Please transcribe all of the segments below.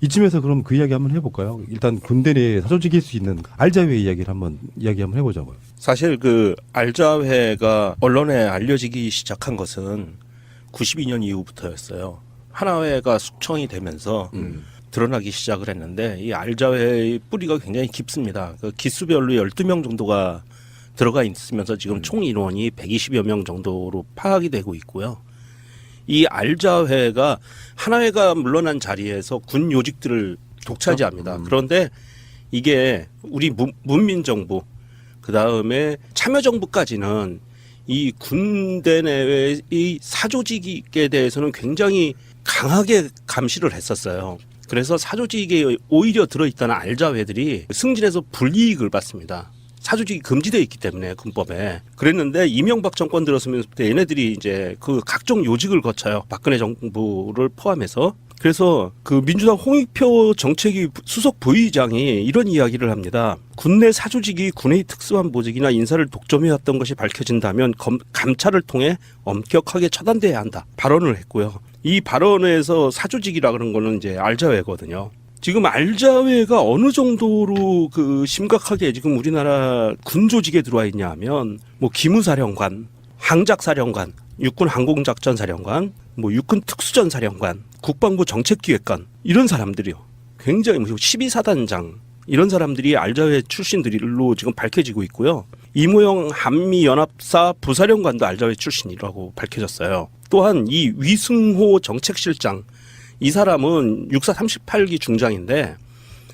이쯤에서 그럼 그 이야기 한번 해볼까요? 일단 군대 내에 사조직일 수 있는 알자회 이야기를 한번 해보자고요. 사실 그 알자회가 언론에 알려지기 시작한 것은 92년 이후부터였어요. 하나회가 숙청이 되면서 드러나기 시작을 했는데 이 알자회의 뿌리가 굉장히 깊습니다. 그 기수별로 12명 정도가 들어가 있으면서 지금 총 인원이 120여 명 정도로 파악이 되고 있고요. 이 알자회가 하나회가 물러난 자리에서 군 요직들을 독차지합니다. 그런데 이게 우리 문민정부 그다음에 참여정부까지는 이 군대 내의 이 사조직에 대해서는 굉장히 강하게 감시를 했었어요. 그래서 사조직에 오히려 들어있던 알자회들이 승진해서 불이익을 받습니다. 사조직이 금지되어 있기 때문에 군법에. 그랬는데 이명박 정권 들어서면서부터 얘네들이 이제 그 각종 요직을 거쳐요. 박근혜 정부를 포함해서. 그래서 그 민주당 홍익표 정책위 수석 부의장이 이런 이야기를 합니다. 군내 사조직이 군의 특수한 보직이나 인사를 독점해왔던 것이 밝혀진다면 감찰을 통해 엄격하게 처단돼야 한다. 발언을 했고요. 이 발언에서 사조직이라 그런 거는 이제 알자회거든요. 지금 알자회가 어느 정도로 그 심각하게 지금 우리나라 군 조직에 들어와 있냐 하면 뭐 기무사령관, 항작사령관, 육군 항공작전사령관, 뭐 육군 특수전사령관, 국방부 정책기획관 이런 사람들이요. 굉장히 12사단장 이런 사람들이 알자회 출신들로 지금 밝혀지고 있고요. 이모영 한미연합사 부사령관도 알자회 출신이라고 밝혀졌어요. 또한 이 위승호 정책실장 이 사람은 육사 38기 중장인데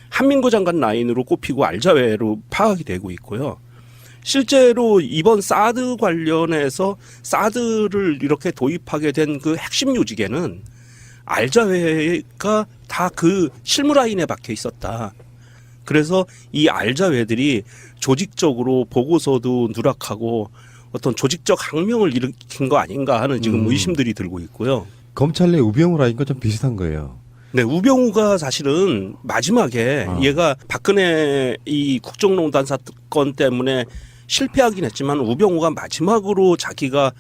한민구 장관 라인으로 꼽히고 알자회로 파악이 되고 있고요. 실제로 이번 사드 관련해서 사드를 이렇게 도입하게 된 그 핵심 요직에는 알자회가 다 그 실무 라인에 박혀 있었다. 그래서 이 알자회들이 조직적으로 보고서도 누락하고 어떤 조직적 항명을 일으킨 거 아닌가 하는 지금 의심들이 들고 있고요. 검찰 내 우병우 라인과 좀 비슷한 거예요. 네, 우병우가 사실은 마지막에 얘가 박근혜 이 국정농단 사건 때문에 실패하긴 했지만 우병우가 마지막으로 자기가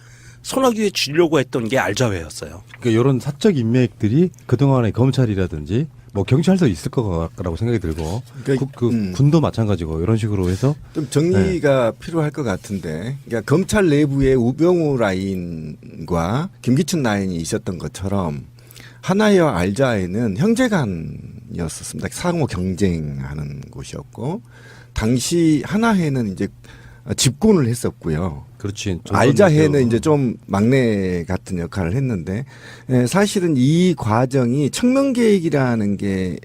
손아귀에 쥐려고 했던 게 알자회였어요. 그러니까 이런 사적 인맥들이 그동안의 검찰이라든지 뭐 경찰도 있을 거라고 생각이 들고 그러니까 군도 마찬가지고 이런 식으로 해서 좀 정리가 필요할 것 같은데, 그러니까 검찰 내부에 우병우 라인과 김기춘 라인이 있었던 것처럼 하나회와 알자회는 형제간이었었습니다. 상호 경쟁하는 곳이었고, 당시 하나회는 이제 집권을 했었고요. 그렇지. 알자회는 이제 좀 막내 같은 역할을 했는데, 사실은 이 과정이 청명계획이라는 게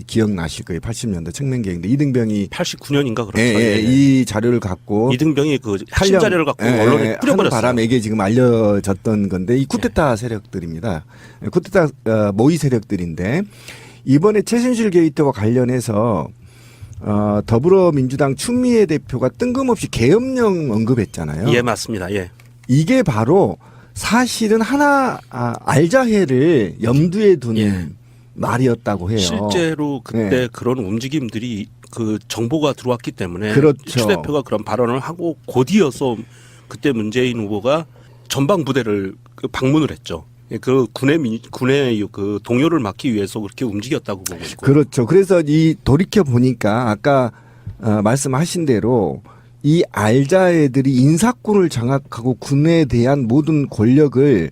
기억나실 거예요. 80년대 청명계획인데 이등병이 89년인가 그렇죠. 이 자료를 갖고 이등병이 그 핵심 자료를 갖고 언론에 뿌려버렸어요. 바람에 이게 지금 알려졌던 건데 이 쿠데타 세력들입니다. 쿠데타 모의 세력들인데 이번에 최순실 게이트와 관련해서 더불어민주당 추미애 대표가 뜬금없이 계엄령 언급했잖아요. 예, 맞습니다. 예. 이게 바로 사실은 알자회를 염두에 둔 말이었다고 해요. 실제로 그때 그런 움직임들이 그 정보가 들어왔기 때문에 그렇죠. 추 대표가 그런 발언을 하고 곧이어서 그때 문재인 후보가 전방 부대를 방문을 했죠. 그 군의 그 동요를 막기 위해서 그렇게 움직였다고 보고 있고. 그렇죠. 그래서 이 돌이켜 보니까 아까 말씀하신 대로 이 알자애들이 인사권을 장악하고 군에 대한 모든 권력을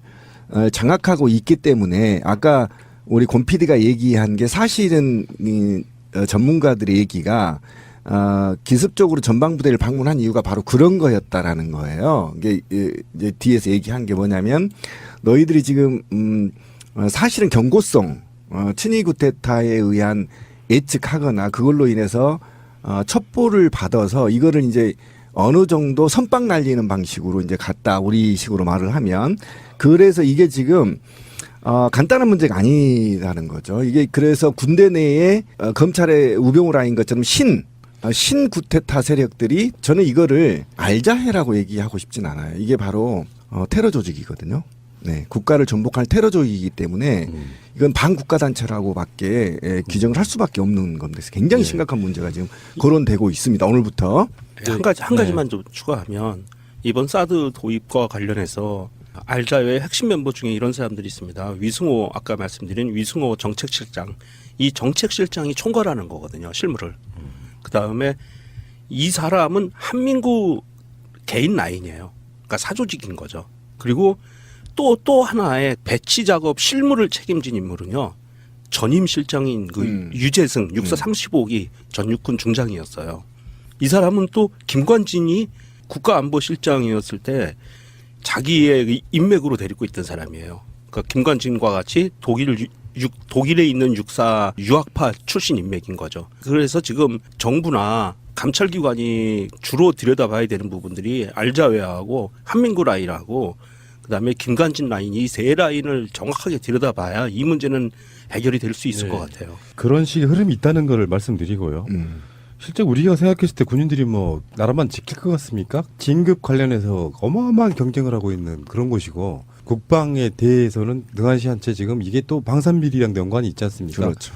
장악하고 있기 때문에 아까 우리 권 PD가 얘기한 게 사실은 이 전문가들의 얘기가 기습적으로 전방부대를 방문한 이유가 바로 그런 거였다라는 거예요. 이게 이제 뒤에서 얘기한 게 뭐냐면 너희들이 지금 사실은 경고성 친위 쿠데타에 의한 예측하거나 그걸로 인해서 첩보를 받아서 이거를 이제 어느 정도 선빵 날리는 방식으로 이제 갔다 우리식으로 말을 하면 그래서 이게 지금 간단한 문제가 아니라는 거죠. 이게 그래서 군대 내에 검찰의 우병우 라인 것처럼 신 쿠데타 세력들이 저는 이거를 알자회라고 얘기하고 싶진 않아요. 이게 바로 테러 조직이거든요. 네, 국가를 전복할 테러 조직이기 때문에 이건 반국가 단체라고밖에 규정을 할 수밖에 없는 겁니다. 굉장히 심각한 문제가 지금 거론되고 있습니다. 오늘부터 한 가지만 좀 추가하면 이번 사드 도입과 관련해서 알자회의 핵심 멤버 중에 이런 사람들이 있습니다. 위승호 아까 말씀드린 위승호 정책실장. 이 정책실장이 총괄하는 거거든요. 실무를. 그다음에 이 사람은 한민구 개인 라인이에요. 그러니까 사조직인 거죠. 그리고 또 하나의 배치 작업 실무를 책임진 인물은요. 전임 실장인 그 유재승 육사 35기 전 육군 중장이었어요. 이 사람은 또 김관진이 국가안보실장이었을 때 자기의 인맥으로 데리고 있던 사람이에요. 그러니까 김관진과 같이 독일에 있는 육사 유학파 출신 인맥인 거죠. 그래서 지금 정부나 감찰기관이 주로 들여다봐야 되는 부분들이 알자회하고 한민구 라인하고 그다음에 김관진 라인 이 세 라인을 정확하게 들여다봐야 이 문제는 해결이 될 수 있을 것 같아요. 그런 식의 흐름이 있다는 걸 말씀드리고요. 실제 우리가 생각했을 때 군인들이 뭐 나라만 지킬 것 같습니까? 진급 관련해서 어마어마한 경쟁을 하고 있는 그런 곳이고 국방에 대해서는 능한시 채 지금 이게 또 방산비리랑 연관이 있지 않습니까? 그렇죠.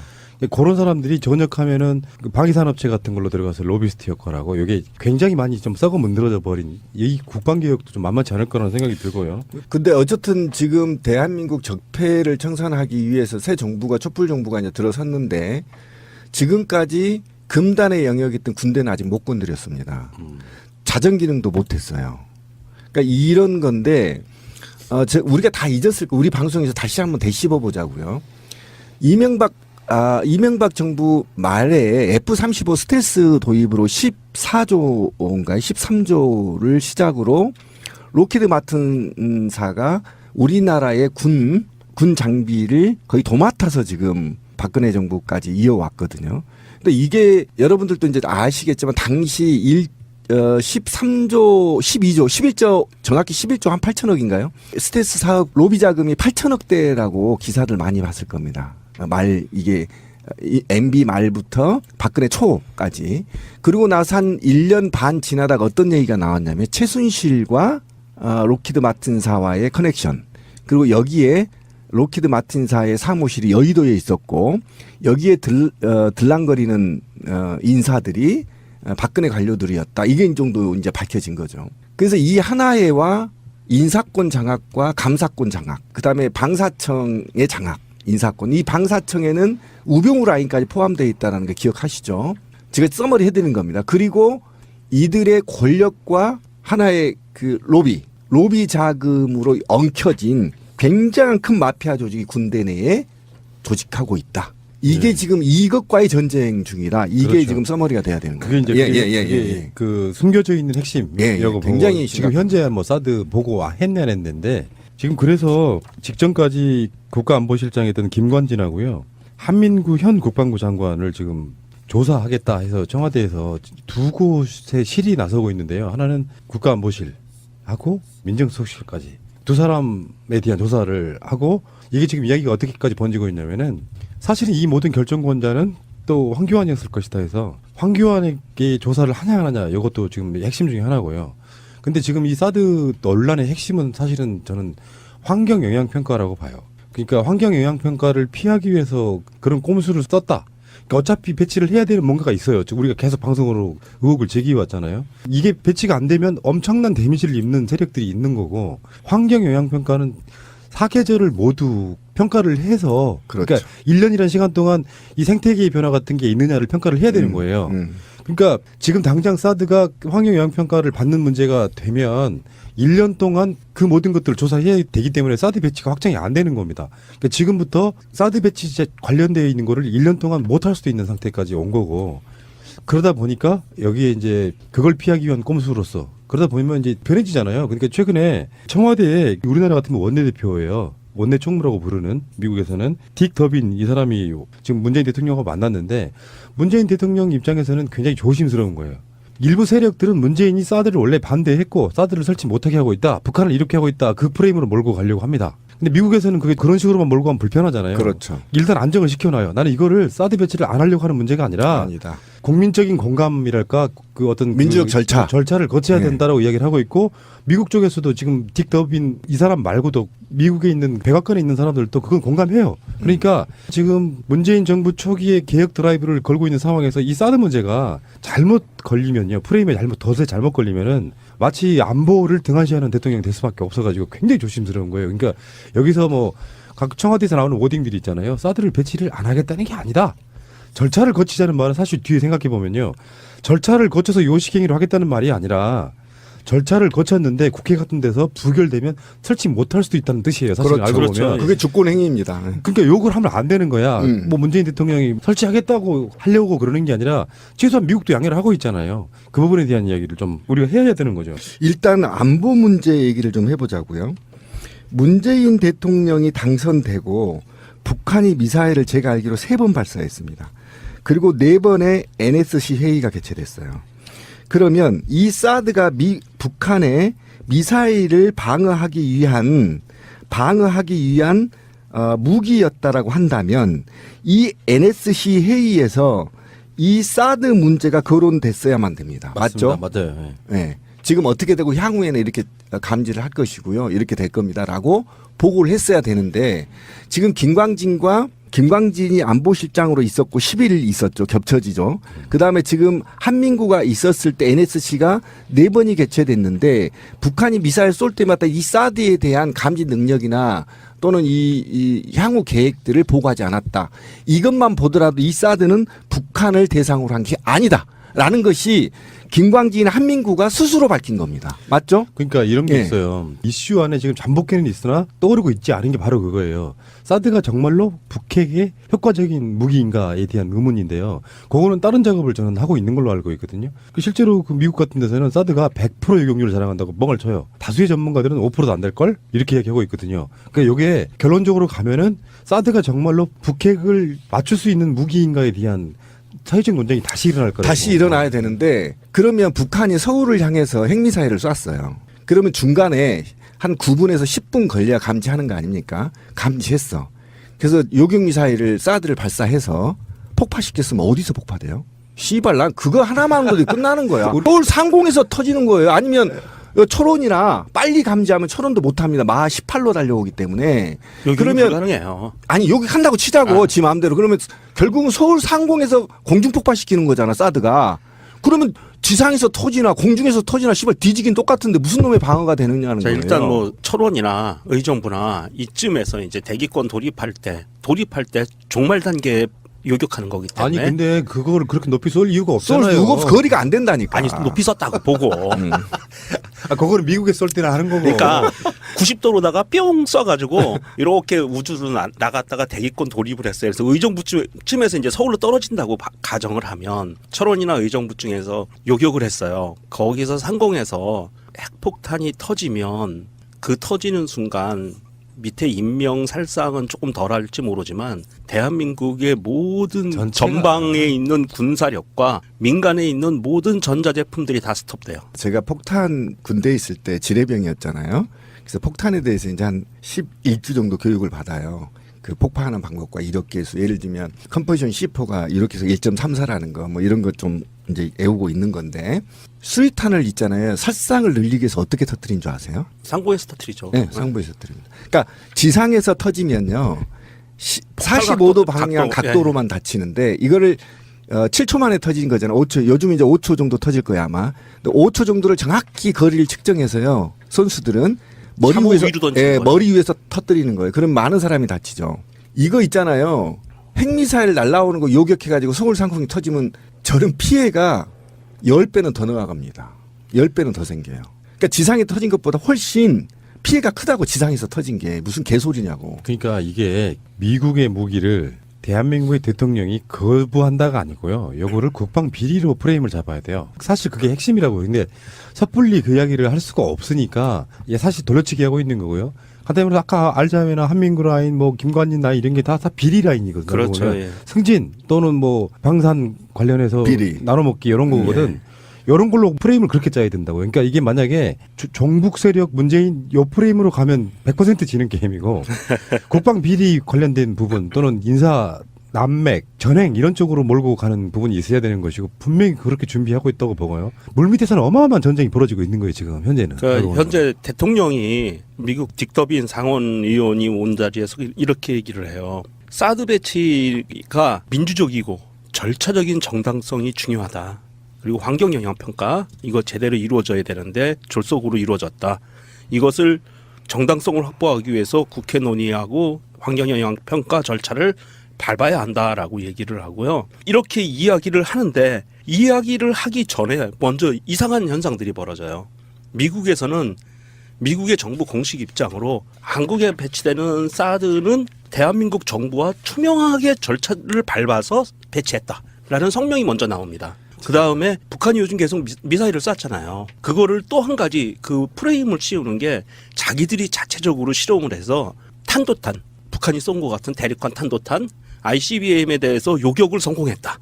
그런 사람들이 전역하면은 그 방위산업체 같은 걸로 들어가서 로비스트 역할하고 이게 굉장히 많이 좀 썩어 문드러져 버린 이 국방개혁도 좀 만만치 않을 거라는 생각이 들고요. 근데 어쨌든 지금 대한민국 적폐를 청산하기 위해서 새 정부가 촛불 정부가 이제 들어섰는데 지금까지 금단의 영역이었던 군대는 아직 못 건드렸습니다. 자정 기능도 못했어요. 그러니까 이런 건데 우리가 다 잊었을 거 우리 방송에서 다시 한번 되씹어 보자고요. 이명박 정부 말에 F-35 스텔스 도입으로 14조인가요? 13조를 시작으로 로키드 마틴사가 우리나라의 군 장비를 거의 도맡아서 지금 박근혜 정부까지 이어왔거든요. 근데 이게 여러분들도 이제 아시겠지만 당시 13조, 12조, 11조, 정확히 11조 한 8천억인가요? 스텔스 사업 로비 자금이 8천억대라고 기사들 많이 봤을 겁니다. 이게 MB 말부터 박근혜 초까지. 그리고 나서 한 1년 반 지나다가 어떤 얘기가 나왔냐면 최순실과 로키드 마틴사와의 커넥션. 그리고 여기에 로키드 마틴사의 사무실이 여의도에 있었고 여기에 들랑거리는 인사들이 박근혜 관료들이었다. 이게 정도 이제 밝혀진 거죠. 그래서 이 하나회와 인사권 장악과 감사권 장악, 그다음에 방사청의 장악, 인사권. 이 방사청에는 우병우 라인까지 포함되어 있다는 거 기억하시죠? 제가 써머리 해드리는 겁니다. 그리고 이들의 권력과 하나의 그 로비 자금으로 엉켜진 굉장한 큰 마피아 조직이 군대 내에 조직하고 있다. 이게 지금 이것과의 전쟁 중이라 이게 그렇죠. 지금 써머리가 돼야 되는 거예요. 그게 이제 그 숨겨져 있는 핵심이라고 보고 굉장히 지금 현재 뭐 사드 보고 했냐 안 했는데 지금 그래서 직전까지 국가안보실장이었던 김관진하고요. 한민구 현 국방부 장관을 지금 조사하겠다 해서 청와대에서 두 곳의 실이 나서고 있는데요. 하나는 국가안보실하고 민정수석실까지 두 사람에 대한 조사를 하고 이게 지금 이야기가 어떻게까지 번지고 있냐면은 사실은 이 모든 결정권자는 또 황교안이었을 것이다 해서 황교안에게 조사를 하냐 안 하냐 이것도 지금 핵심 중에 하나고요. 근데 지금 이 사드 논란의 핵심은 사실은 저는 환경 영향 평가라고 봐요. 그러니까 환경 영향 평가를 피하기 위해서 그런 꼼수를 썼다. 그러니까 어차피 배치를 해야 되는 뭔가가 있어요. 우리가 계속 방송으로 의혹을 제기해 왔잖아요. 이게 배치가 안 되면 엄청난 데미지를 입는 세력들이 있는 거고 환경 영향 평가는 사계절을 모두 평가를 해서 그렇죠. 그러니까 1년이라는 시간 동안 이 생태계의 변화 같은 게 있느냐를 평가를 해야 되는 거예요. 그러니까 지금 당장 사드가 환경 영향 평가를 받는 문제가 되면 1년 동안 그 모든 것들을 조사해야 되기 때문에 사드 배치가 확정이 안 되는 겁니다. 그러니까 지금부터 사드 배치 관련되어 있는 거를 1년 동안 못 할 수도 있는 상태까지 온 거고 그러다 보니까 여기에 이제 그걸 피하기 위한 꼼수로서 그러다 보면 이제 변해지잖아요. 그러니까 최근에 청와대에 우리나라 같은 원내대표예요. 원내 총무라고 부르는 미국에서는 딕 더빈 이 사람이 지금 문재인 대통령과 만났는데 문재인 대통령 입장에서는 굉장히 조심스러운 거예요. 일부 세력들은 문재인이 사드를 원래 반대했고 사드를 설치 못하게 하고 있다. 북한을 이렇게 하고 있다. 그 프레임으로 몰고 가려고 합니다. 근데 미국에서는 그게 그런 식으로만 몰고 가면 불편하잖아요. 그렇죠. 일단 안정을 시켜놔요. 나는 이거를 사드 배치를 안 하려고 하는 문제가 아니라 아니다. 국민적인 공감이랄까 그 어떤 민주적 그 절차. 절차를 거쳐야 네. 된다라고 이야기를 하고 있고 미국 쪽에서도 지금 딕 더빈 이 사람 말고도 미국에 있는 백악관에 있는 사람들도 그건 공감해요. 그러니까 지금 문재인 정부 초기에 개혁 드라이브를 걸고 있는 상황에서 이 사드 문제가 잘못 걸리면요. 프레임에 덫에 잘못 걸리면은 마치 안보를 등한시하는 대통령이 될 수밖에 없어가지고 굉장히 조심스러운 거예요. 그러니까 여기서 뭐 각 청와대에서 나오는 워딩들이 있잖아요. 사드를 배치를 안 하겠다는 게 아니다. 절차를 거치자는 말은 사실 뒤에 생각해 보면요. 절차를 거쳐서 요식행위를 하겠다는 말이 아니라 절차를 거쳤는데 국회 같은 데서 부결되면 설치 못할 수도 있다는 뜻이에요. 사실 그렇죠. 알고 그렇죠. 보면. 그게 주권 행위입니다. 그러니까 욕을 하면 안 되는 거야. 뭐 문재인 대통령이 설치하겠다고 하려고 그러는 게 아니라 최소한 미국도 양해를 하고 있잖아요. 그 부분에 대한 이야기를 좀 우리가 해야 되는 거죠. 일단 안보 문제 얘기를 좀 해보자고요. 문재인 대통령이 당선되고 북한이 미사일을 제가 알기로 3번 발사했습니다. 그리고 4번의 NSC 회의가 개최됐어요. 그러면 이 사드가 북한의 미사일을 방어하기 위한 무기였다라고 한다면 이 NSC 회의에서 이 사드 문제가 거론됐어야만 됩니다. 맞죠? 맞아요. 네. 네. 지금 어떻게 되고 향후에는 이렇게 감지를 할 것이고요. 이렇게 될 겁니다라고 보고를 했어야 되는데 지금 김광진이 안보실장으로 있었고 10일 있었죠. 겹쳐지죠. 그다음에 지금 한민구가 있었을 때 NSC가 4번이 개최됐는데 북한이 미사일 쏠 때마다 이 사드에 대한 감지 능력이나 또는 이 향후 계획들을 보고하지 않았다. 이것만 보더라도 이 사드는 북한을 대상으로 한 게 아니다라는 것이 김광진 한민구가 스스로 밝힌 겁니다. 맞죠? 그러니까 이런 게 예. 있어요. 이슈 안에 지금 잠복해는 있으나 떠오르고 있지 않은 게 바로 그거예요. 사드가 정말로 북핵의 효과적인 무기인가에 대한 의문인데요. 그거는 다른 작업을 저는 하고 있는 걸로 알고 있거든요. 실제로 그 미국 같은 데서는 사드가 100% 요격률을 자랑한다고 뻥을 쳐요. 다수의 전문가들은 5%도 안 될 걸 이렇게 얘기하고 있거든요. 그러니까 이게 결론적으로 가면은 사드가 정말로 북핵을 맞출 수 있는 무기인가에 대한 사회적 논쟁이 다시 일어날 거라고. 다시 일어나야 되는데 그러면 북한이 서울을 향해서 핵미사일을 쐈어요. 그러면 중간에 한 9분에서 10분 걸려야 감지하는 거 아닙니까? 감지했어. 그래서 요격미사일을 사드를 발사해서 폭파시켰으면 어디서 폭파돼요? 씨발 난 그거 하나만 하고도 끝나는 거야. 서울 상공에서 터지는 거예요. 아니면 철원이나 빨리 감지하면 철원도 못합니다. 마하 18로 달려오기 때문에. 그러면 불가능해요. 아니 여기 한다고 치자고 지 마음대로. 그러면 결국은 서울 상공에서 공중 폭파시키는 거잖아 사드가. 그러면 지상에서 터지나 공중에서 터지나 씨발 뒤지긴 똑같은데 무슨 놈의 방어가 되느냐는 자, 거예요. 일단 뭐 철원이나 의정부나 이쯤에서 이제 대기권 돌입할 때 종말 단계에 요격하는 거기 아니 때문에 근데 그거를 그렇게 높이 쏠 이유가 쏠 없잖아요. 이유가 없어. 거리가 안 된다니까. 아니 높이 썼다고 보고 그거를 미국에 쏠 때는 하는 거고. 그러니까 90도로다가 뿅 쏴가지고 이렇게 우주로 나갔다가 대기권 돌입을 했어요. 그래서 의정부쯤에서 이제 서울로 떨어진다고 가정을 하면 철원이나 의정부쯤에서 요격을 했어요. 거기서 상공에서 핵폭탄이 터지면 그 터지는 순간 밑에 인명 살상은 조금 덜할지 모르지만 대한민국의 모든 전체가. 전방에 있는 군사력과 민간에 있는 모든 전자제품들이 다 스톱돼요. 제가 폭탄 군대에 있을 때 지뢰병이었잖아요. 그래서 폭탄에 대해서 이제 한 11주 정도 교육을 받아요. 그 폭파하는 방법과 이력 계수 예를 들면 컴포지션 C4가 이렇게 해서 1.34라는 거 뭐 이런 것 좀 이제 외우고 있는 건데 수리탄을 있잖아요. 살상을 늘리기 위해서 어떻게 터뜨린 줄 아세요? 상공에서 터뜨리죠. 네, 상부에서 터뜨립니다. 그러니까 지상에서 터지면요. 45도 방향 각도로만 다치는데 이거를 7초 만에 터진 거잖아요. 5초. 요즘 이제 5초 정도 터질 거야 아마. 근데 5초 정도를 정확히 거리를 측정해서요. 선수들은 머리 위에서 터뜨리는 거예요. 그럼 많은 사람이 다치죠. 이거 있잖아요. 핵미사일 날라오는 거 요격해가지고 서울 상공이 터지면 저런 피해가 10배는 더 나갑니다. 10배는 더 생겨요. 그러니까 지상에 터진 것보다 훨씬 피해가 크다고 지상에서 터진 게 무슨 개소리냐고. 그러니까 이게 미국의 무기를 대한민국의 대통령이 거부한다가 아니고요. 요거를 국방 비리로 프레임을 잡아야 돼요. 사실 그게 핵심이라고. 근데 섣불리 그 이야기를 할 수가 없으니까 사실 돌려치기 하고 있는 거고요. 하다못해 아까 알자회나 한민구 라인, 뭐 김관진 라인 이런 게 다 비리 라인이거든요. 그렇죠. 예. 승진 또는 뭐 방산 관련해서 비리. 나눠먹기 이런 거거든. 이런 걸로 프레임을 그렇게 짜야 된다고. 그러니까 이게 만약에 종북 세력 문재인 요 프레임으로 가면 100% 지는 게임이고 국방 비리 관련된 부분 또는 인사 남맥, 전행 이런 쪽으로 몰고 가는 부분이 있어야 되는 것이고 분명히 그렇게 준비하고 있다고 보고요. 물밑에서는 어마어마한 전쟁이 벌어지고 있는 거예요. 지금 현재는. 그러니까 현재 대통령이 미국 딕더빈 상원의원이 온 자리에서 이렇게 얘기를 해요. 사드 배치가 민주적이고 절차적인 정당성이 중요하다. 그리고 환경영향평가 이거 제대로 이루어져야 되는데 졸속으로 이루어졌다. 이것을 정당성을 확보하기 위해서 국회 논의하고 환경영향평가 절차를 밟아야 한다라고 얘기를 하고요. 이렇게 이야기를 하는데 이야기를 하기 전에 먼저 이상한 현상들이 벌어져요. 미국에서는 미국의 정부 공식 입장으로 한국에 배치되는 사드는 대한민국 정부와 투명하게 절차를 밟아서 배치했다라는 성명이 먼저 나옵니다. 그 다음에 북한이 요즘 계속 미사일을 쐈잖아요. 그거를 또 한 가지 그 프레임을 씌우는 게 자기들이 자체적으로 실험을 해서 탄도탄, 북한이 쏜 것 같은 대륙간 탄도탄, ICBM에 대해서 요격을 성공했다.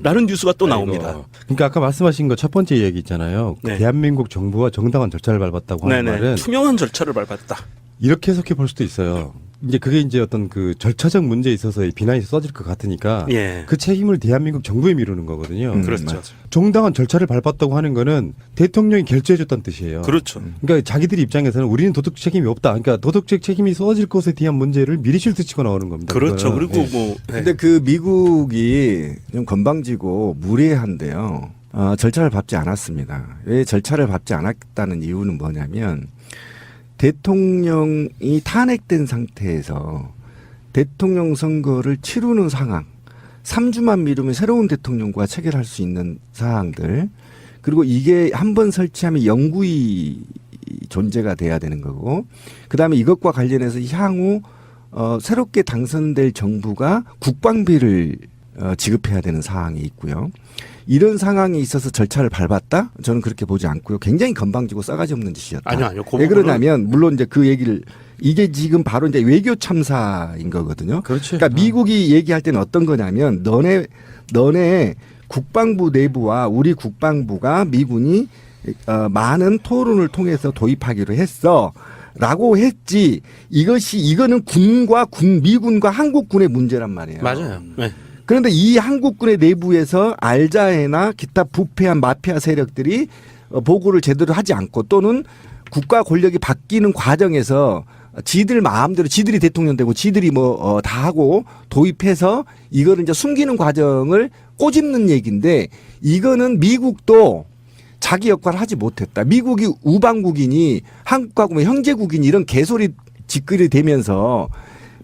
라는 뉴스가 또 나옵니다. 아이고. 그러니까 아까 말씀하신 거 첫 번째 얘기 있잖아요. 네. 대한민국 정부가 정당한 절차를 밟았다고 하는 네네. 말은 투명한 절차를 밟았다. 이렇게 해석해 볼 수도 있어요. 이제 그게 이제 어떤 그 절차적 문제에 있어서의 비난이 쏟아질 것 같으니까 예. 그 책임을 대한민국 정부에 미루는 거거든요. 그렇죠. 맞아요. 정당한 절차를 밟았다고 하는 거는 대통령이 결재해줬다는 뜻이에요. 그렇죠. 그러니까 자기들이 입장에서는 우리는 도덕 책임이 없다. 그러니까 도덕적 책임이 쏟아질 것에 대한 문제를 미리 실드치고 나오는 겁니다. 그렇죠. 그거는. 그리고 네. 뭐 근데 그 미국이 좀 건방지고 무례한데요. 절차를 밟지 않았습니다. 왜 절차를 밟지 않았다는 이유는 뭐냐면 대통령이 탄핵된 상태에서 대통령 선거를 치르는 상황, 3주만 미루면 새로운 대통령과 체결할 수 있는 사항들, 그리고 이게 한번 설치하면 영구히 존재가 돼야 되는 거고, 그다음에 이것과 관련해서 향후 새롭게 당선될 정부가 국방비를 지급해야 되는 사항이 있고요. 이런 상황이 있어서 절차를 밟았다? 저는 그렇게 보지 않고요. 굉장히 건방지고 싸가지 없는 짓이었다. 아니요. 그 왜 부분은- 그러냐면 물론 이제 그 얘기를 이게 지금 바로 이제 외교 참사인 거거든요. 그렇지. 그러니까 미국이 얘기할 때는 어떤 거냐면 너네 국방부 내부와 우리 국방부가 미군이 많은 토론을 통해서 도입하기로 했어. 라고 했지. 이거는 군과 미군과 한국군의 문제란 말이에요. 맞아요. 네. 그런데 이 한국군의 내부에서 알자회나 기타 부패한 마피아 세력들이 보고를 제대로 하지 않고 또는 국가 권력이 바뀌는 과정에서 지들 마음대로 지들이 대통령 되고 지들이 다 하고 도입해서 이거를 이제 숨기는 과정을 꼬집는 얘기인데 이거는 미국도 자기 역할을 하지 못했다. 미국이 우방국이니 한국하고 형제국이니 이런 개소리 짓거리 되면서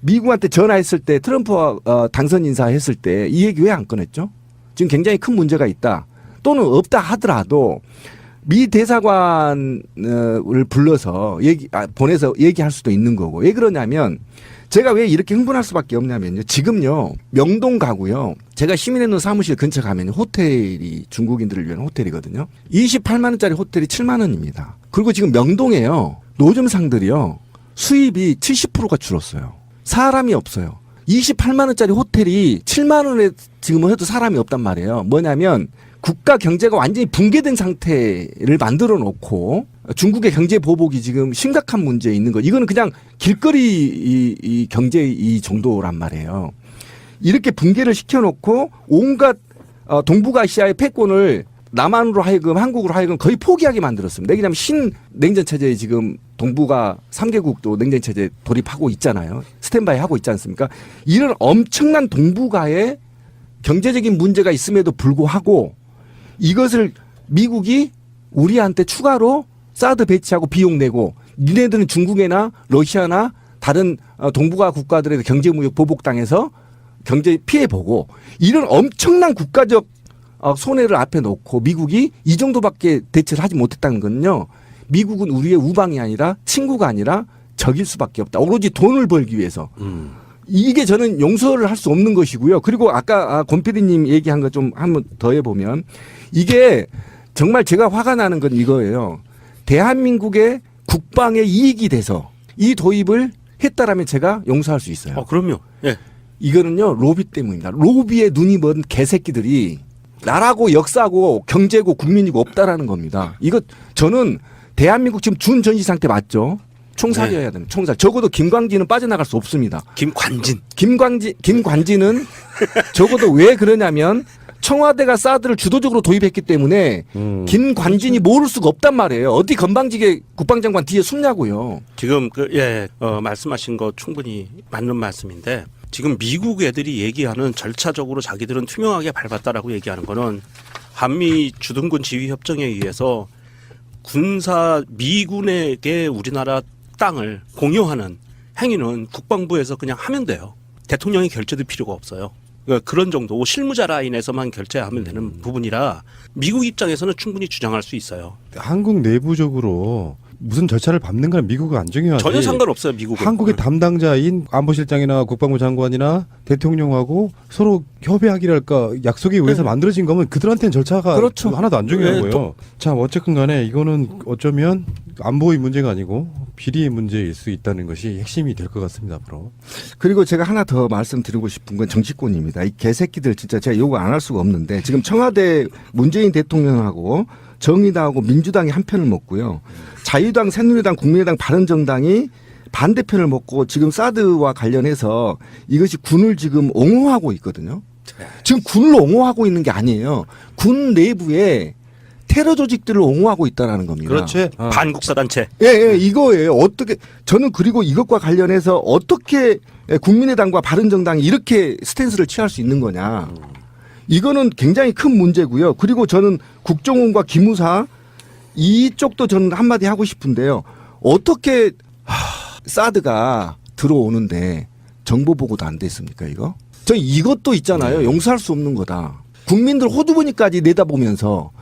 미국한테 전화했을 때 트럼프와 당선 인사했을 때 이 얘기 왜 안 꺼냈죠? 지금 굉장히 큰 문제가 있다. 또는 없다 하더라도 미 대사관을 불러서 보내서 얘기할 수도 있는 거고. 왜 그러냐면 제가 왜 이렇게 흥분할 수밖에 없냐면요. 지금요 명동 가고요. 제가 시민의원 사무실 근처 가면 호텔이 중국인들을 위한 호텔이거든요. 28만 원짜리 호텔이 7만 원입니다. 그리고 지금 명동에요. 노점상들이요. 수입이 70%가 줄었어요. 사람이 없어요. 28만 원짜리 호텔이 7만 원에 지금 해도 사람이 없단 말이에요. 뭐냐면 국가 경제가 완전히 붕괴된 상태를 만들어 놓고 중국의 경제 보복이 지금 심각한 문제에 있는 거. 이거는 그냥 길거리 이 경제 이 정도란 말이에요. 이렇게 붕괴를 시켜놓고 온갖 동북아시아의 패권을 남한으로 하여금 한국으로 하여금 거의 포기하게 만들었습니다. 왜냐하면 신냉전 체제에 지금 동북아 3개국도 냉전 체제 돌입하고 있잖아요. 스탠바이 하고 있지 않습니까? 이런 엄청난 동북아에 경제적인 문제가 있음에도 불구하고 이것을 미국이 우리한테 추가로 사드 배치하고 비용 내고 니네들은 중국이나 러시아나 다른 동북아 국가들의 경제무역 보복당해서 경제 피해 보고 이런 엄청난 국가적 손해를 앞에 놓고 미국이 이 정도밖에 대처를 하지 못했다는 건요. 미국은 우리의 우방이 아니라 친구가 아니라 적일 수밖에 없다. 오로지 돈을 벌기 위해서. 이게 저는 용서를 할 수 없는 것이고요. 그리고 아까 권 PD님 얘기한 거 좀 한번 더 해보면 이게 정말 제가 화가 나는 건 이거예요. 대한민국의 국방에 이익이 돼서 이 도입을 했다라면 제가 용서할 수 있어요. 그럼요. 예. 이거는요 로비 때문입니다. 로비에 눈이 먼 개새끼들이 나라고 역사고 경제고 국민이고 없다라는 겁니다. 이거 저는 대한민국 지금 준전시 상태 맞죠? 총살이어야 됩니다. 총살. 적어도 김광진은 빠져나갈 수 없습니다. 김관진. 김관진은 적어도 왜 그러냐면 청와대가 사드를 주도적으로 도입했기 때문에 김관진이 모를 수가 없단 말이에요. 어디 건방지게 국방장관 뒤에 숨냐고요. 지금 말씀하신 거 충분히 맞는 말씀인데 지금 미국 애들이 얘기하는 절차적으로 자기들은 투명하게 밟았다라고 얘기하는 거는 한미 주둔군 지휘 협정에 의해서 미군에게 우리나라 땅을 공유하는 행위는 국방부에서 그냥 하면 돼요. 대통령이 결재도 필요가 없어요. 그러니까 그런 정도 실무자 라인에서만 결재하면 되는 부분이라 미국 입장에서는 충분히 주장할 수 있어요. 한국 내부적으로 무슨 절차를 밟는 건 미국은 안 중요하지. 전혀 상관없어요, 미국은. 한국의 담당자인 안보실장이나 국방부 장관이나 대통령하고 서로 협의하기랄까 약속에 의해서 만들어진 거면 그들한테는 절차가 그렇죠. 하나도 안 중요한 네, 거예요. 자, 어쨌든 간에 이거는 어쩌면 안보의 문제가 아니고 비리의 문제일 수 있다는 것이 핵심이 될 것 같습니다, 앞으로. 그리고 제가 하나 더 말씀드리고 싶은 건 정치권입니다. 이 개새끼들 진짜 제가 요구 안 할 수가 없는데 지금 청와대 문재인 대통령하고 정의당하고 민주당이 한 편을 먹고요. 자유당, 새누리당, 국민의당, 바른정당이 반대편을 먹고 지금 사드와 관련해서 이것이 군을 지금 옹호하고 있거든요. 지금 군을 옹호하고 있는 게 아니에요. 군 내부에 테러 조직들을 옹호하고 있다는 겁니다. 그렇지. 반국사 단체. 예, 이거예요. 어떻게 저는 그리고 이것과 관련해서 어떻게 국민의당과 바른정당이 이렇게 스탠스를 취할 수 있는 거냐. 이거는 굉장히 큰 문제고요. 그리고 저는 국정원과 기무사 이쪽도 저는 한마디 하고 싶은데요. 어떻게 사드가 들어오는데 정보 보고도 안 됐습니까, 이거? 저 이것도 있잖아요. 용서할 수 없는 거다. 국민들 호두부니까지 내다보면서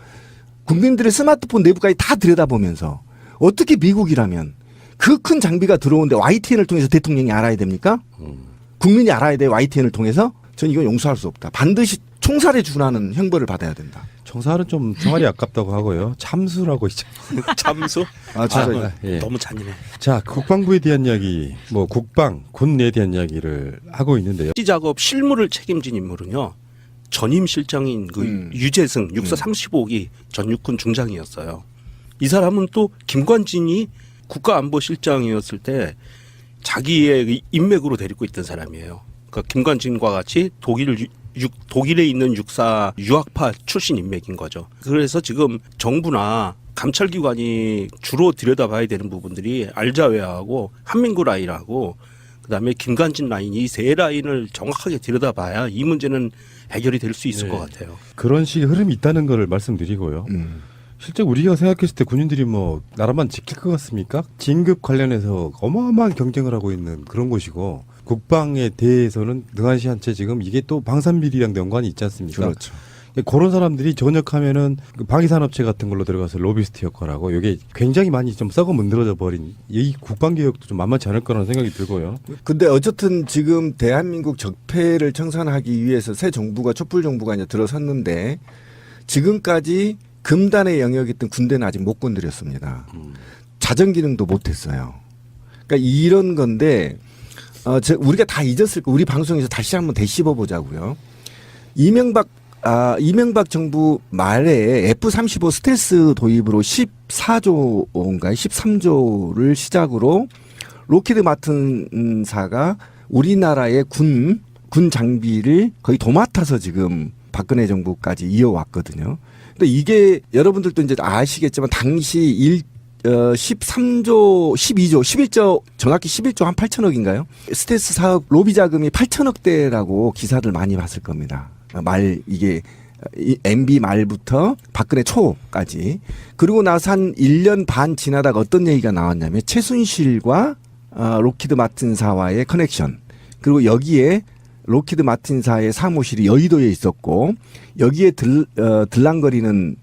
국민들의 스마트폰 내부까지 다 들여다보면서 어떻게 미국이라면 그 큰 장비가 들어오는데 YTN을 통해서 대통령이 알아야 됩니까? 국민이 알아야 돼요, YTN을 통해서? 전 이건 용서할 수 없다. 반드시 총살에 준하는 형벌을 받아야 된다. 총살은 좀 총알이 아깝다고 하고요. 참수라고 있죠. 참수? 진짜. 예. 너무 잔인해. 자, 국방부에 대한 이야기, 뭐 국방, 군내에 대한 이야기를 하고 있는데요. 시 작업 실무를 책임진 인물은요. 전임 실장인 유재승 육사 35기 전육군 중장이었어요. 이 사람은 또 김관진이 국가안보실장이었을 때 자기의 인맥으로 데리고 있던 사람이에요. 그러니까 김관진과 같이 독일에 있는 육사 유학파 출신 인맥인 거죠. 그래서 지금 정부나 감찰기관이 주로 들여다봐야 되는 부분들이 알자회하고 한민구 라인하고 그다음에 김관진 라인 이 세 라인을 정확하게 들여다봐야 이 문제는 해결이 될 수 있을 것 같아요. 그런 식의 흐름이 있다는 걸 말씀드리고요. 실제 우리가 생각했을 때 군인들이 뭐 나라만 지킬 것 같습니까? 진급 관련해서 어마어마한 경쟁을 하고 있는 그런 곳이고 국방에 대해서는 등한시한 채 지금 이게 또 방산비리랑 연관이 있지 않습니까? 그렇죠. 그런 사람들이 전역하면은 그 방위산업체 같은 걸로 들어가서 로비스트 역할하고 이게 굉장히 많이 좀 썩어 문드러져 버린 이 국방개혁도 좀 만만치 않을 거라는 생각이 들고요. 근데 어쨌든 지금 대한민국 적폐를 청산하기 위해서 새 정부가 촛불 정부가 이제 들어섰는데 지금까지 금단의 영역이었던 군대는 아직 못 건드렸습니다. 자정 기능도 못했어요. 그러니까 이런 건데 우리가 다 잊었을 거 우리 방송에서 다시 한번 되씹어 보자고요. 이명박 정부 말에 F-35 스텔스 도입으로 14조인가요? 13조를 시작으로 로키드 마틴사가 우리나라의 군 장비를 거의 도맡아서 지금 박근혜 정부까지 이어왔거든요. 근데 이게 여러분들도 이제 아시겠지만 당시 13조, 12조, 11조, 정확히 11조 한 8천억인가요? 스텔스 사업 로비 자금이 8천억대라고 기사를 많이 봤을 겁니다. 이게 MB 말부터 박근혜 초까지. 그리고 나서 한 1년 반 지나다가 어떤 얘기가 나왔냐면 최순실과 로키드 마틴사와의 커넥션. 그리고 여기에 로키드 마틴사의 사무실이 여의도에 있었고 여기에 들랑거리는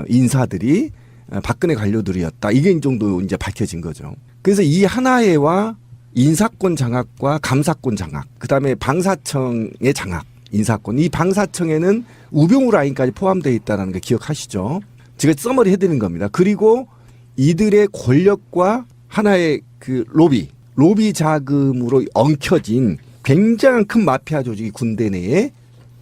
인사들이 박근혜 관료들이었다. 이게 이 정도 이제 밝혀진 거죠. 그래서 이 하나회와 인사권 장악과 감사권 장악, 그다음에 방사청의 장악, 인사권. 이 방사청에는 우병우 라인까지 포함되어 있다는 거 기억하시죠? 제가 써머리 해드리는 겁니다. 그리고 이들의 권력과 하나의 그 로비 자금으로 엉켜진 굉장한 큰 마피아 조직이 군대 내에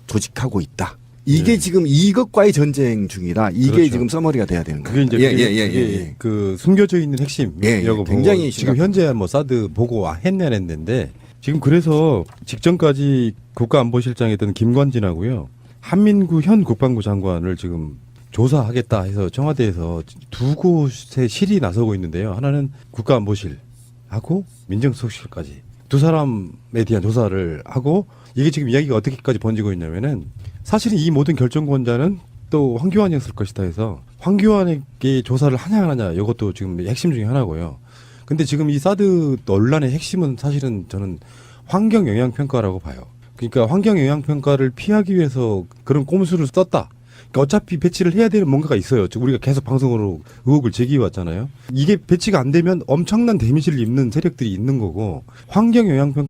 조직하고 있다. 이게 예. 지금 이것과의 전쟁 중이라 이게 그렇죠. 지금 서머리가 돼야 되는 그게 거예요. 이제 예. 그 숨겨져 있는 핵심이라고 예, 보고 굉장히 지금 심각합니다. 현재 뭐 사드 보고 했냐 안 했는데 지금 그래서 직전까지 국가안보실장이었던 김관진하고요 한민구 현 국방부 장관을 지금 조사하겠다 해서 청와대에서 두 곳의 실이 나서고 있는데요. 하나는 국가안보실하고 민정수석실까지 두 사람에 대한 조사를 하고 이게 지금 이야기가 어떻게까지 번지고 있냐면은 사실은 이 모든 결정권자는 또 황교안이었을 것이다 해서 황교안에게 조사를 하냐 안 하냐 이것도 지금 핵심 중에 하나고요. 근데 지금 이 사드 논란의 핵심은 사실은 저는 환경 영향 평가라고 봐요. 그러니까 환경 영향 평가를 피하기 위해서 그런 꼼수를 썼다. 그러니까 어차피 배치를 해야 되는 뭔가가 있어요. 지금 우리가 계속 방송으로 의혹을 제기해왔잖아요. 이게 배치가 안 되면 엄청난 데미지를 입는 세력들이 있는 거고 환경 영향 평가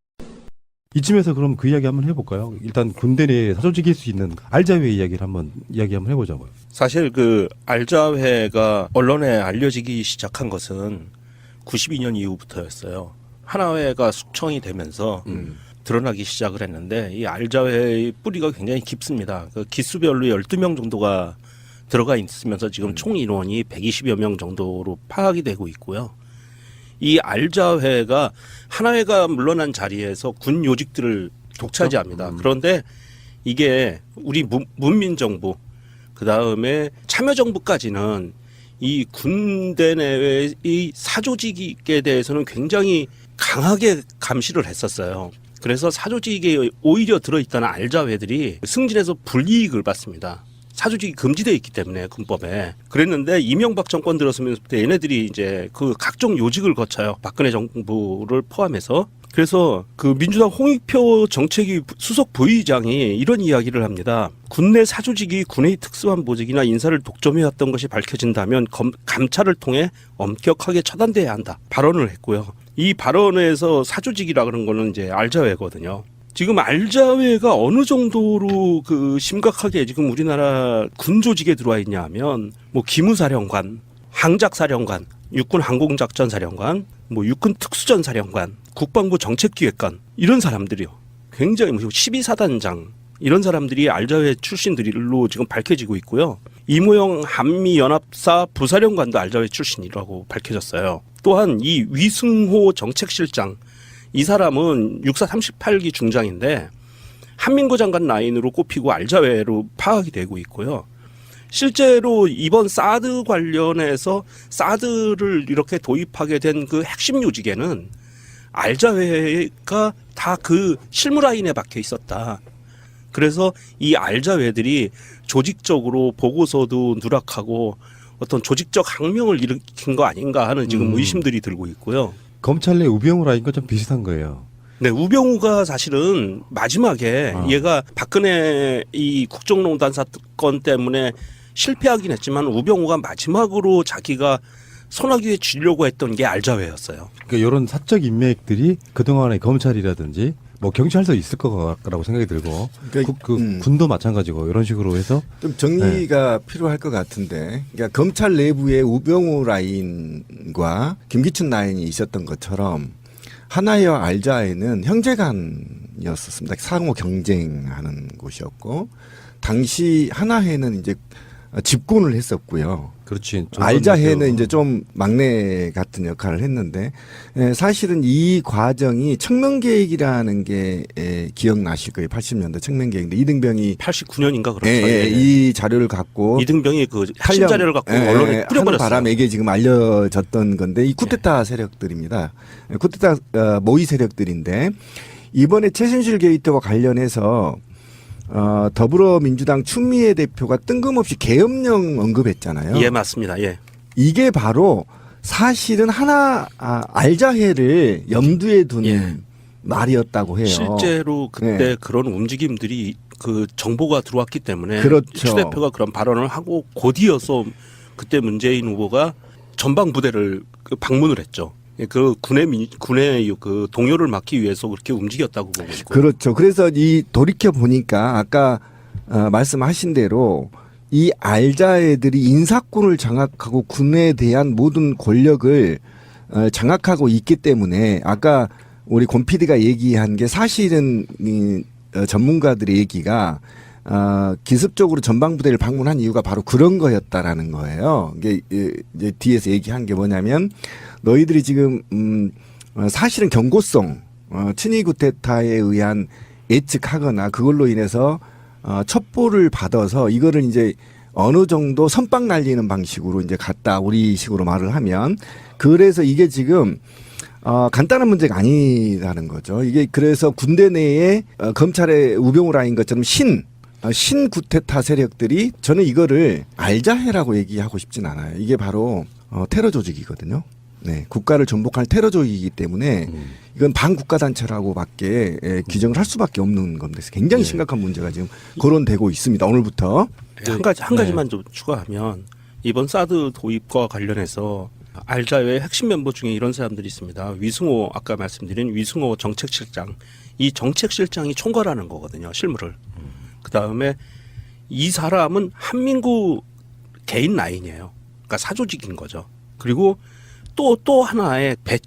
이쯤에서 그럼 그 이야기 한번 해볼까요? 일단 군대 내에 사조직일 수 있는 알자회 이야기를 한번 해보자고요. 사실 그 알자회가 언론에 알려지기 시작한 것은 92년 이후부터였어요. 하나회가 숙청이 되면서 드러나기 시작을 했는데 이 알자회의 뿌리가 굉장히 깊습니다. 그 기수별로 12명 정도가 들어가 있으면서 지금 총 인원이 120여 명 정도로 파악이 되고 있고요. 이 알자회가 하나회가 물러난 자리에서 군 요직들을 독차지합니다. 그런데 이게 우리 문민정부 그다음에 참여정부까지는 이 군대 내의 이 사조직에 대해서는 굉장히 강하게 감시를 했었어요. 그래서 사조직에 오히려 들어있던 알자회들이 승진해서 불이익을 받습니다. 사조직이 금지되어 있기 때문에 군법에 그랬는데 이명박 정권 들어서면서부터 얘네들이 이제 그 각종 요직을 거쳐요. 박근혜 정부를 포함해서. 그래서 그 민주당 홍익표 정책위 수석 부의장이 이런 이야기를 합니다. 군내 사조직이 군의 특수한 보직이나 인사를 독점해왔던 것이 밝혀진다면 감찰을 통해 엄격하게 처단돼야 한다. 발언을 했고요. 이 발언에서 사조직이라 그런 거는 이제 알자회거든요. 지금 알자회가 어느 정도로 그 심각하게 지금 우리나라 군 조직에 들어와 있냐 하면 뭐 기무사령관, 항작사령관, 육군 항공작전사령관, 뭐 육군 특수전사령관, 국방부 정책기획관 이런 사람들이요. 굉장히 뭐 12사단장 이런 사람들이 알자회 출신들로 지금 밝혀지고 있고요. 이모영 한미연합사 부사령관도 알자회 출신이라고 밝혀졌어요. 또한 이 위승호 정책실장 이 사람은 육사 38기 중장인데 한민구 장관 라인으로 꼽히고 알자회로 파악이 되고 있고요. 실제로 이번 사드 관련해서 사드를 이렇게 도입하게 된 그 핵심 요직에는 알자회가 다 그 실무 라인에 박혀 있었다. 그래서 이 알자회들이 조직적으로 보고서도 누락하고 어떤 조직적 항명을 일으킨 거 아닌가 하는 지금 의심들이 들고 있고요. 검찰 내 우병우 라인과 좀 비슷한 거예요. 네, 우병우가 사실은 마지막에 얘가 박근혜 이 국정농단 사건 때문에 실패하긴 했지만 우병우가 마지막으로 자기가 손아귀에 쥐려고 했던 게 알자회였어요. 그러니까 이런 사적 인맥들이 그동안의 검찰이라든지 뭐 경찰도 있을 거라고 생각이 들고 그러니까 군도 마찬가지고 이런 식으로 해서 좀 정리가 필요할 것 같은데, 그러니까 검찰 내부에 우병우 라인과 김기춘 라인이 있었던 것처럼 하나회와 알자회는 형제간이었었습니다. 상호 경쟁하는 곳이었고, 당시 하나회는 이제 집권을 했었고요. 그렇지. 알자회는 이제 좀 막내 같은 역할을 했는데, 사실은 이 과정이 청명계획이라는 게 기억나실 거예요. 80년대 청명계획인데 이등병이 89년인가 그렇죠. 이 자료를 갖고 이등병이 그 핵심 자료를 갖고 언론에 하는 뿌려버렸어요. 바람에 이게 지금 알려졌던 건데 이 쿠데타 세력들입니다. 쿠데타 모의 세력들인데 이번에 최순실 게이트와 관련해서 더불어민주당 추미애 대표가 뜬금없이 계엄령 언급했잖아요. 예, 맞습니다. 예. 이게 바로 사실은 알자회를 염두에 둔 말이었다고 해요. 실제로 그때 그런 움직임들이 그 정보가 들어왔기 때문에 그렇죠. 추 대표가 그런 발언을 하고 곧이어서 그때 문재인 후보가 전방 부대를 방문을 했죠. 그 군의 그 동요를 막기 위해서 그렇게 움직였다고 보고 있고. 그렇죠. 그래서 이 돌이켜 보니까 아까 말씀하신 대로 이 알자애들이 인사권을 장악하고 군에 대한 모든 권력을 장악하고 있기 때문에 아까 우리 권 PD가 얘기한 게 사실은 이 전문가들의 얘기가 기습적으로 전방부대를 방문한 이유가 바로 그런 거였다라는 거예요. 이게 이제 뒤에서 얘기한 게 뭐냐면 너희들이 지금 사실은 경고성 친위 구테타에 의한 예측하거나 그걸로 인해서 첩보를 받아서 이거를 이제 어느 정도 선빵 날리는 방식으로 이제 갔다 우리식으로 말을 하면 그래서 이게 지금 간단한 문제가 아니라는 거죠. 이게 그래서 군대 내에 검찰의 우병우 라인 것처럼 신 구테타 세력들이 저는 이거를 알자해라고 얘기하고 싶진 않아요. 이게 바로 테러 조직이거든요. 네, 국가를 전복할 테러 조직이기 때문에 이건 반국가 단체라고밖에 규정을 할 수밖에 없는 겁니다. 그래서 굉장히 심각한 문제가 지금 거론되고 있습니다. 오늘부터. 한 가지만 좀 추가하면 이번 사드 도입과 관련해서 알자회의 핵심 멤버 중에 이런 사람들이 있습니다. 위승호 아까 말씀드린 위승호 정책실장. 이 정책실장이 총괄하는 거거든요. 실무를. 그다음에 이 사람은 한민구 개인 라인이에요. 그러니까 사조직인 거죠. 그리고 또 하나의 배치